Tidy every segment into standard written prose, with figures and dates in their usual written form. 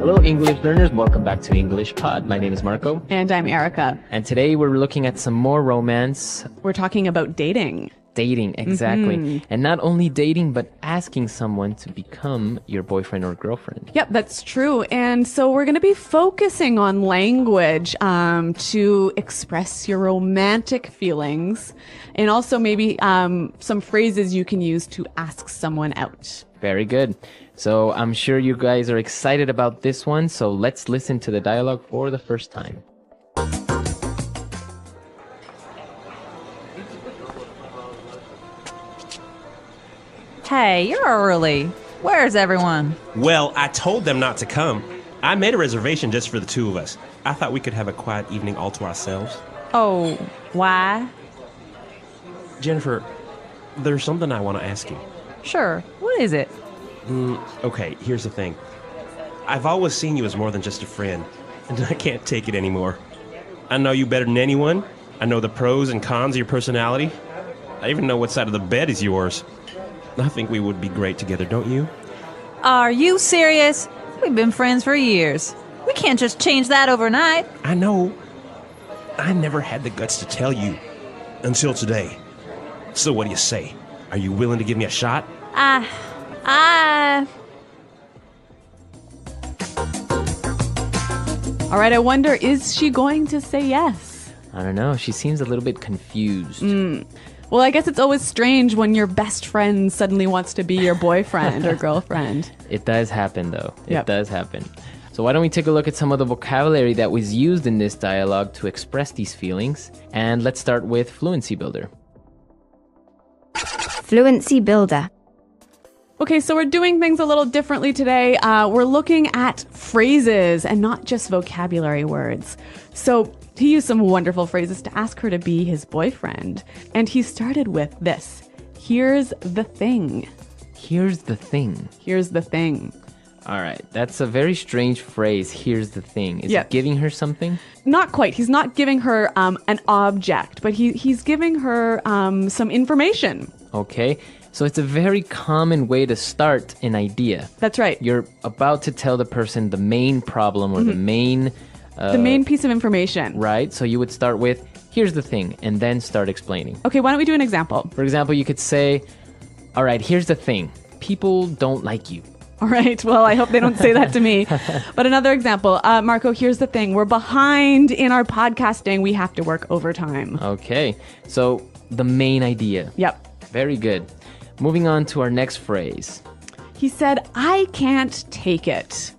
Hello, English learners. Welcome back to English Pod. My name is Marco. And I'm Erica. And today we're looking at some more romance. We're talking about dating. Dating, exactly. And not only dating, but asking someone to become your boyfriend or girlfriend. Yep, that's true. And so we're going to be focusing on language to express your romantic feelings, and also maybe some phrases you can use to ask someone out. Very good. So I'm sure you guys are excited about this one. So let's listen to the dialogue for the first time. Hey, you're early. Where's everyone? Well, I told them not to come. I made a reservation just for the two of us. I thought we could have a quiet evening all to ourselves. Oh, why? Jennifer, there's something I want to ask you. Sure. What is it? Okay, here's the thing. I've always seen you as more than just a friend, and I can't take it anymore. I know you better than anyone. I know the pros and cons of your personality. I even know what side of the bed is yours. I think we would be great together, don't you? Are you serious? We've been friends for years. We can't just change that overnight. I know. I never had the guts to tell you. Until today. So what do you say? Are you willing to give me a shot? All right, I wonder, is she going to say yes? I don't know. She seems a little bit confused. Well, I guess it's always strange when your best friend suddenly wants to be your boyfriend or girlfriend. It does happen, though. Yep. It does happen. So why don't we take a look at some of the vocabulary that was used in this dialogue to express these feelings? And let's start with Fluency Builder. Fluency Builder. Okay, so we're doing things a little differently today. We're looking at phrases and not just vocabulary words. So he used some wonderful phrases to ask her to be his boyfriend. And he started with this. Here's the thing. Here's the thing. Here's the thing. All right. That's a very strange phrase. Here's the thing. Is Yep. it giving her something? Not quite. He's not giving her an object, but he's giving her some information. Okay. So it's a very common way to start an idea. That's right. You're about to tell the person the main problem or the main piece of information. right? So you would start with, here's the thing, and then start explaining. Okay, why don't we do an example? For example, you could say, all right, here's the thing. People don't like you. All right, well, I hope they don't say that to me. But another example, Marco, here's the thing. We're behind in our podcasting. We have to work overtime. Okay. So the main idea. Yep. Very good. Moving on to our next phrase. He said, I can't take it.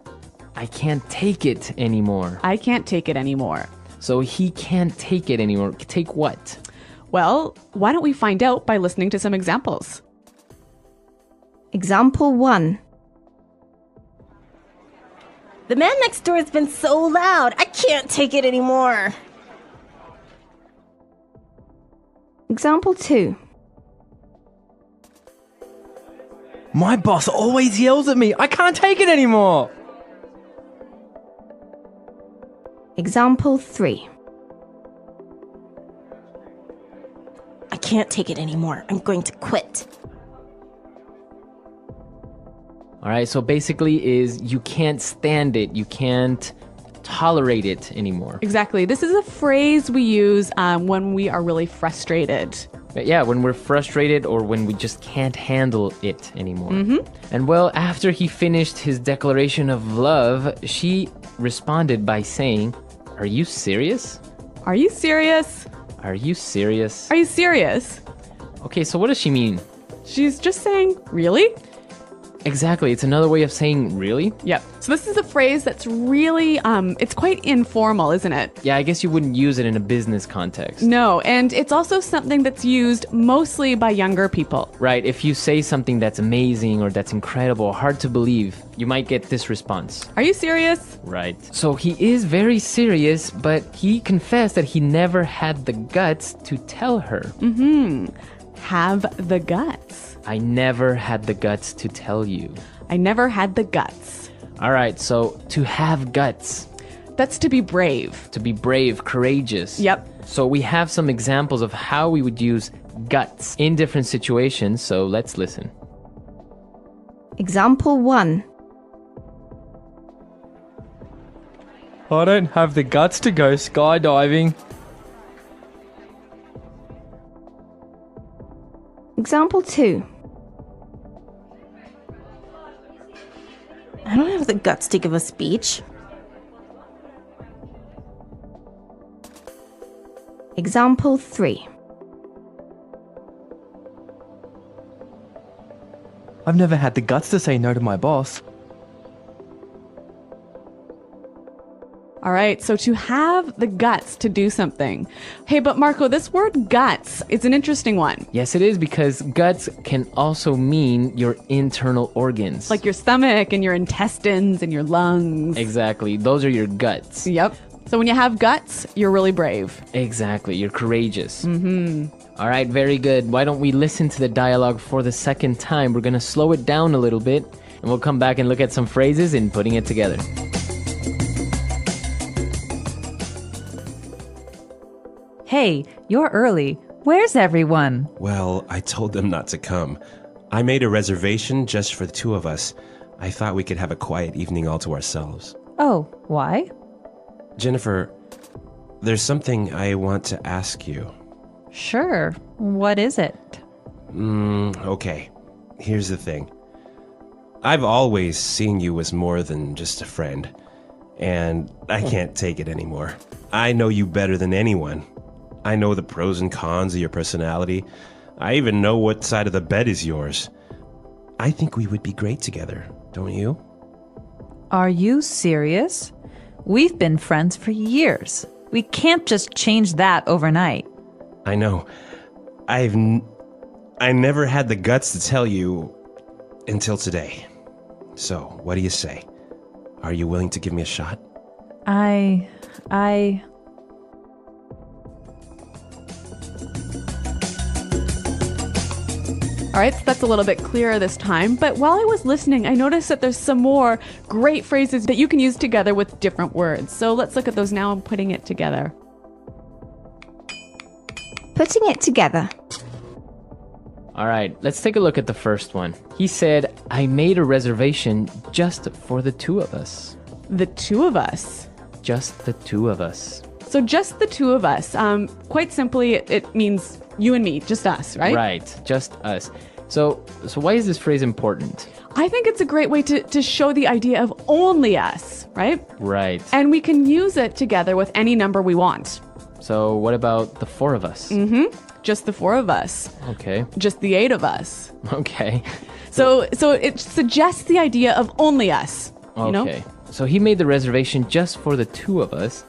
I can't take it anymore. I can't take it anymore. So he can't take it anymore. Take what? Well, why don't we find out by listening to some examples? Example 1. The man next door has been so loud. I can't take it anymore. Example 2. My boss always yells at me. I can't take it anymore. Example 3. I can't take it anymore. I'm going to quit. All right. So basically is you can't stand it. You can't tolerate it anymore. Exactly. This is a phrase we use when we are really frustrated. But yeah, when we're frustrated or when we just can't handle it anymore. And well, after he finished his declaration of love, she responded by saying, "Are you serious? Are you serious? Are you serious?" Are you serious? Okay, so what does she mean? She's just saying, really? Exactly. It's another way of saying really. Yep. So this is a phrase that's really, it's quite informal, isn't it? Yeah, I guess you wouldn't use it in a business context. No, and it's also something that's used mostly by younger people. Right. If you say something that's amazing or that's incredible, hard to believe, you might get this response. Are you serious? Right. So he is very serious, but he confessed that he never had the guts to tell her. Have the guts. I never had the guts to tell you. I never had the guts. All right, so to have guts. That's to be brave. To be brave, courageous. Yep. So we have some examples of how we would use guts in different situations, so let's listen. Example 1. I don't have the guts to go skydiving. Example 2. I don't have the guts to give a speech. Example 3. I've never had the guts to say no to my boss. All right, so to have the guts to do something. Hey, but Marco, this word guts, it's an interesting one. Yes, it is, because guts can also mean your internal organs. Like your stomach and your intestines and your lungs. Exactly. Those are your guts. Yep. So when you have guts, you're really brave. Exactly. You're courageous. All right, very good. Why don't we listen to the dialogue for the second time? We're going to slow it down a little bit, and we'll come back and look at some phrases and putting it together. Hey, you're early. Where's everyone? Well, I told them not to come. I made a reservation just for the two of us. I thought we could have a quiet evening all to ourselves. Oh, why? Jennifer, there's something I want to ask you. Sure. What is it? Okay. Here's the thing. I've always seen you as more than just a friend, and I can't take it anymore. I know you better than anyone. I know the pros and cons of your personality. I even know what side of the bed is yours. I think we would be great together, don't you? Are you serious? We've been friends for years. We can't just change that overnight. I know. I never had the guts to tell you until today. So, what do you say? Are you willing to give me a shot? All right, so that's a little bit clearer this time. But while I was listening, I noticed that there's some more great phrases that you can use together with different words. So let's look at those now and putting it together. Putting it together. All right, let's take a look at the first one. He said, I made a reservation just for the two of us. The two of us. Just the two of us. So just the two of us. Quite simply, it means you and me, just us, right? Right, just us. So why is this phrase important? I think it's a great way to show the idea of only us, right? Right. And we can use it together with any number we want. So what about the four of us? Just the four of us. Okay. Just the 8 of us. Okay. So it suggests the idea of only us. You know? Okay. So he made the reservation just for the two of us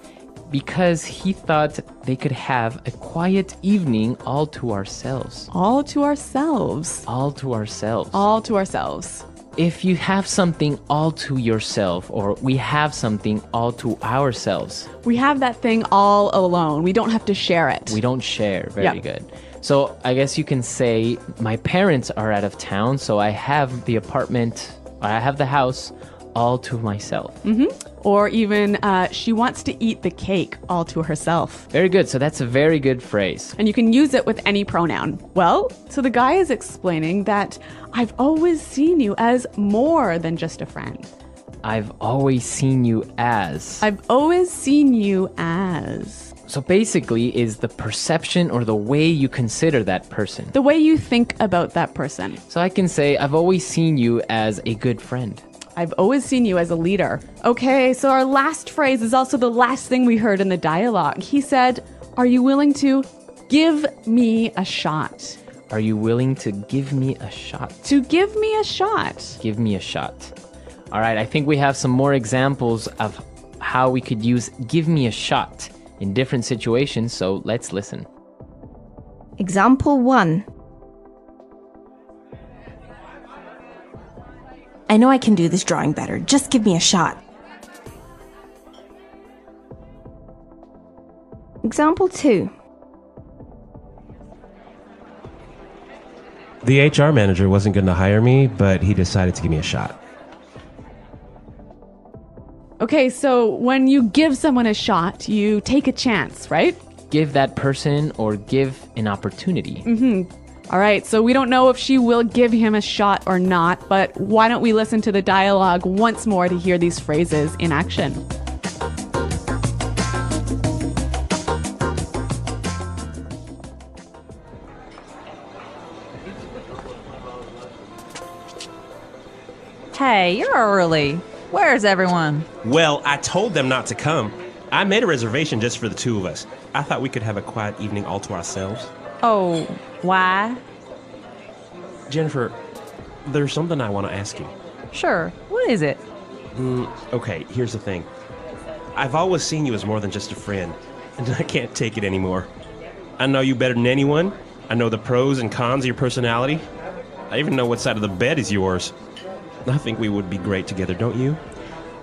because he thought they could have a quiet evening all to ourselves. All to ourselves. All to ourselves. All to ourselves. If you have something all to yourself, or we have something all to ourselves. We have that thing all alone. We don't have to share it. We don't share. Very good. So I guess you can say my parents are out of town, so I have the apartment, I have the house all to myself. Or even she wants to eat the cake all to herself. Very good. So that's a very good phrase. And you can use it with any pronoun. Well, so the guy is explaining that I've always seen you as more than just a friend. I've always seen you as. I've always seen you as. So basically is the perception or the way you consider that person. The way you think about that person. So I can say I've always seen you as a good friend. I've always seen you as a leader. Okay, so our last phrase is also the last thing we heard in the dialogue. He said, are you willing to give me a shot? Are you willing to give me a shot? To give me a shot. Give me a shot. All right, I think we have some more examples of how we could use give me a shot in different situations, so let's listen. Example 1. I know I can do this drawing better. Just give me a shot. Example 2. The HR manager wasn't going to hire me, but he decided to give me a shot. Okay, so when you give someone a shot, you take a chance, right? Give that person or give an opportunity. All right, so we don't know if she will give him a shot or not, but why don't we listen to the dialogue once more to hear these phrases in action? Hey, you're early. Where's everyone? Well, I told them not to come. I made a reservation just for the two of us. I thought we could have a quiet evening all to ourselves. Oh, why? Jennifer, there's something I want to ask you. Sure. What is it? Okay, here's the thing. I've always seen you as more than just a friend, and I can't take it anymore. I know you better than anyone. I know the pros and cons of your personality. I even know what side of the bed is yours. I think we would be great together, don't you?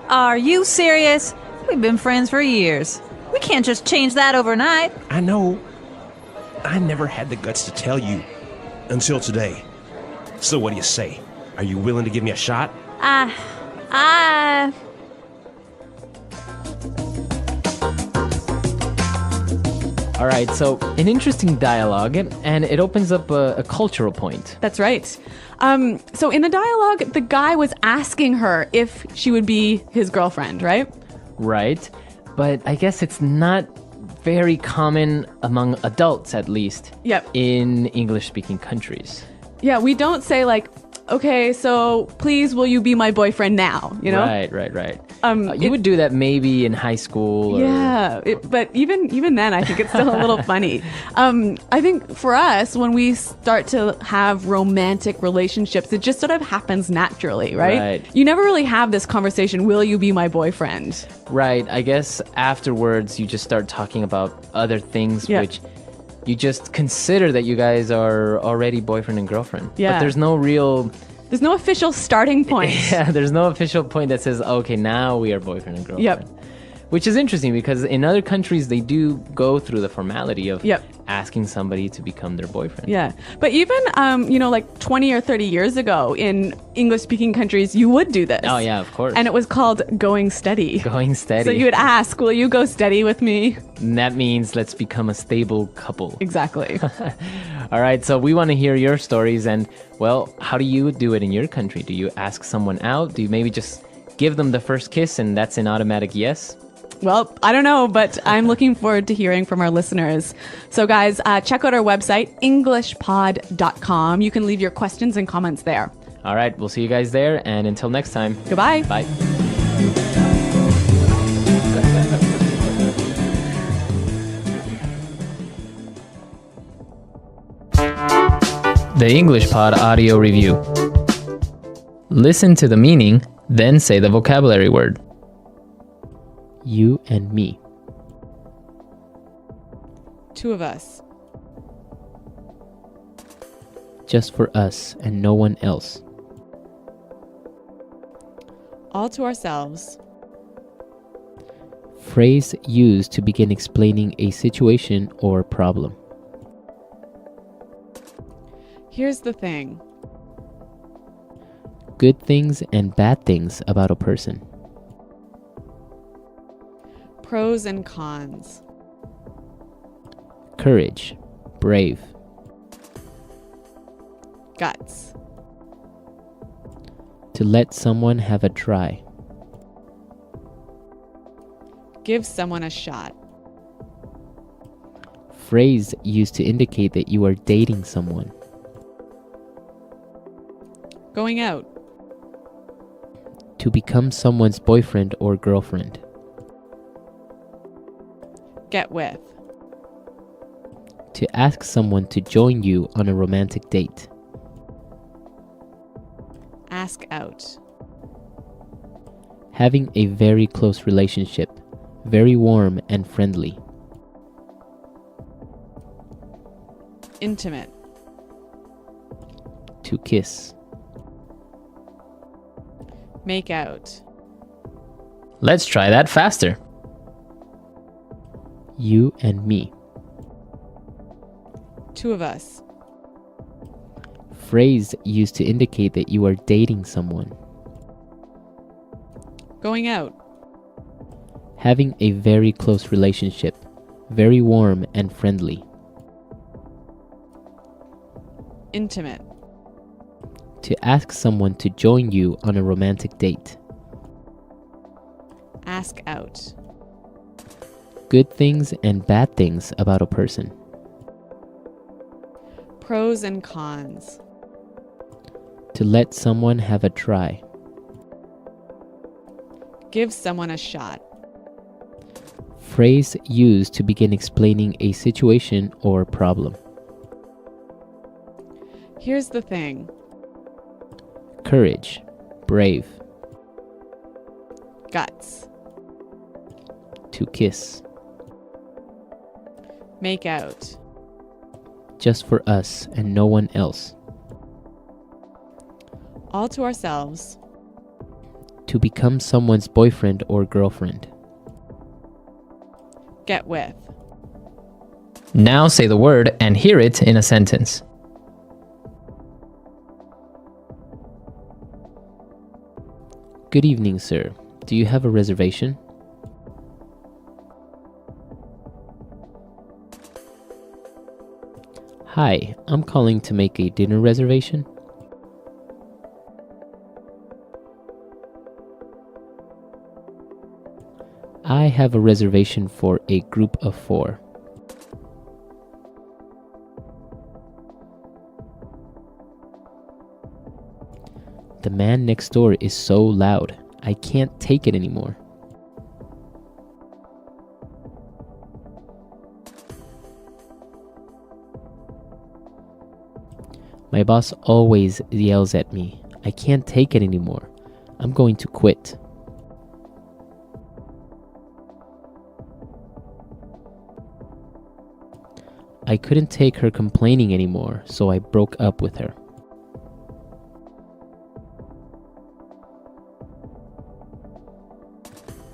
Are you serious? We've been friends for years. We can't just change that overnight. I know. I never had the guts to tell you. Until today. So what do you say? Are you willing to give me a shot? All right, so an interesting dialogue, and it opens up a cultural point. That's right. So in the dialogue, the guy was asking her if she would be his girlfriend, right? Right, but I guess it's not very common among adults, at least. Yep. In English-speaking countries. Yeah, we don't say like, okay, so please will you be my boyfriend now, you know? Right. You would do that maybe in high school. Yeah, but even then, I think it's still a little funny. I think for us, when we start to have romantic relationships, it just sort of happens naturally, right? Right. You never really have this conversation, will you be my boyfriend? Right, I guess afterwards you just start talking about other things, Yeah. which you just consider that you guys are already boyfriend and girlfriend. Yeah. But there's no real... There's no official starting point. Yeah, there's no official point that says, okay, now we are boyfriend and girlfriend. Yep. Which is interesting because in other countries, they do go through the formality of Yep. asking somebody to become their boyfriend. Yeah. But even, like 20 or 30 years ago in English-speaking countries, you would do this. Oh, yeah, of course. And it was called going steady. Going steady. So you would ask, will you go steady with me? And that means let's become a stable couple. Exactly. All right, so we want to hear your stories. And, well, how do you do it in your country? Do you ask someone out? Do you maybe just give them the first kiss and that's an automatic yes? Well, I don't know, but I'm looking forward to hearing from our listeners. So, guys, check out our website, englishpod.com. You can leave your questions and comments there. All right, we'll see you guys there. And until next time. Goodbye. Bye. The English Pod Audio Review. Listen to the meaning, then say the vocabulary word. You and me. Two of us. Just for us and no one else. All to ourselves. Phrase used to begin explaining a situation or problem. Here's the thing. Good things and bad things about a person. Pros and cons. Courage. Brave. Guts. To let someone have a try. Give someone a shot. Phrase used to indicate that you are dating someone. Going out. To become someone's boyfriend or girlfriend. Get with. To ask someone to join you on a romantic date. Ask out. Having a very close relationship. Very warm and friendly. Intimate. To kiss. Make out. Let's try that faster. You and me. Two of us. Phrase used to indicate that you are dating someone. Going out. Having a very close relationship. Very warm and friendly. Intimate. To ask someone to join you on a romantic date. Ask out. Good things and bad things about a person. Pros and cons. To let someone have a try. Give someone a shot. Phrase used to begin explaining a situation or problem. Here's the thing. Courage. Brave. Guts. To kiss. Make out. Just for us and no one else. All to ourselves. To become someone's boyfriend or girlfriend. Get with. Now say the word and hear it in a sentence. Good evening, sir. Do you have a reservation? Hi, I'm calling to make a dinner reservation. I have a reservation for a group of 4. The man next door is so loud. I can't take it anymore. My boss always yells at me. I can't take it anymore. I'm going to quit. I couldn't take her complaining anymore, so I broke up with her.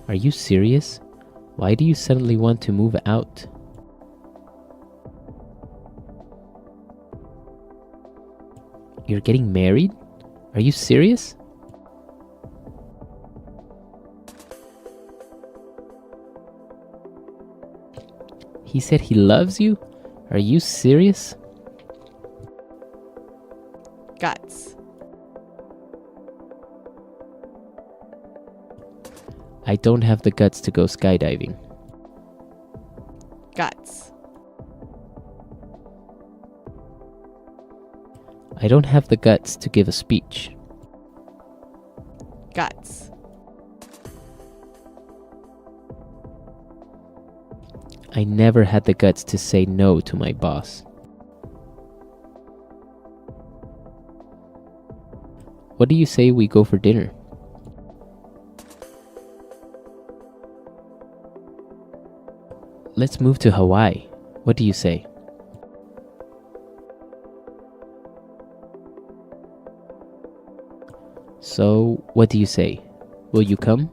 Are you serious? Why do you suddenly want to move out? You're getting married? Are you serious? He said he loves you? Are you serious? Guts. I don't have the guts to go skydiving. Guts. I don't have the guts to give a speech. Guts. I never had the guts to say no to my boss. What do you say we go for dinner? Let's move to Hawaii. What do you say? So, what do you say? Will you come?